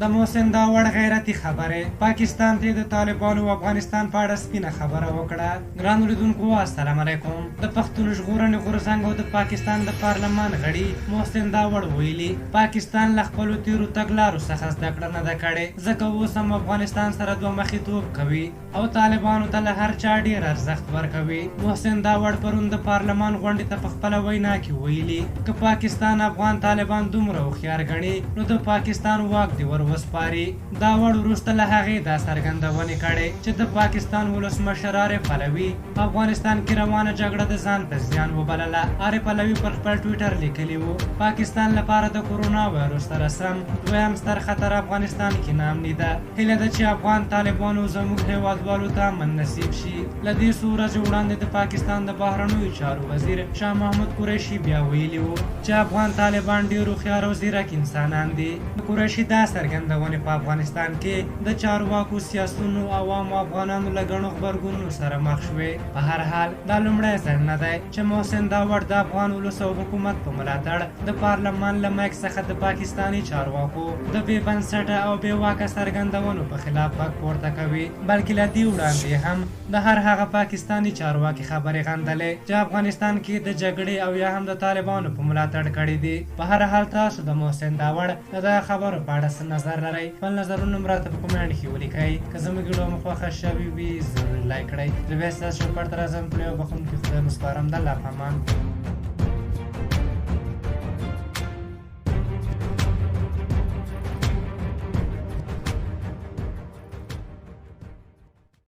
د محسن داوړ غیرتي خبره پاکستان ته د طالبانو او افغانستان په اړه سپینه خبره وکړه. ګرانو لیدونکو السلام علیکم. د پښتون ژغورنې غورځنګ او د پاکستان د پارلمان غړي محسن داوړ ویلي پاکستان له خپلو تیرو تګلارو څخه زده کړه نه ده کړې، ځکه اوس هم افغانستان سره دوه مخیتوب کوي او طالبانو ته له هر چا ډېر ارزښت ورکوي. محسن داوړ پرون د پارلمان غونډې ته په خپله وینا کې ویلي که پاکستان افغان طالبان دومره هوښیار ګڼي نو د پاکستان واک دی ور وسپاري. داوړ وروسته له هغې دا څرګندونې کړې چې د پاکستان ولسمشر عارف علوي افغانستان کې روانه جګړه د ځان ته زیان وبلله. عارف علوي پر خپل ټویټر لیکلي وو پاکستان لپاره د کورونا وایرس سره سم دویم ستر خطر افغانستان کې نامني ده. هیله ده چې افغان طالبانو زموږ هیوادوالو ته امن نصیب شي. له دې څو ورځې وړاندې د پاکستان د بهرنیو چارو وزیر شاه محمود قریشي بیا ویلي وو چې افغان طالبان ډېر هوښیار او ځیرک انسانان دي. قریشي دا څرګندونې په افغانستان کې د چارواکو سیاسونو عوامو افغانانو له ګڼو غبرګونونو سره مخ شوې. په هر حال دا لومړی ځل نه دی چې محسن داوړ د افغان ولس او حکومت په ملاتړ د پارلمان له مایک څخه د پاکستاني چارواکو د بې بنسټه او بې واکه څرګندونو په خلاف غږ پورته کوي، بلکې له دې وړاندې هم د هر هغه پاکستاني چارواکي خبرې غندلې چې افغانستان کې د جګړې او یا هم د طالبانو په ملاتړ کړي دي. په هر حال تاسو د محسن داوړ د دغه خبرو په اړه څه نظر لرئ؟ خپل نظرونه مو راته په کومنټ کې ولیکئ. که زموږ ویډیو مو خوښه شوې وي ضرور لایک کړئ. زه بیا ستاسو شکر ته راځم. پرې او بخښونکي خدای مو سپارم. د الله په امان.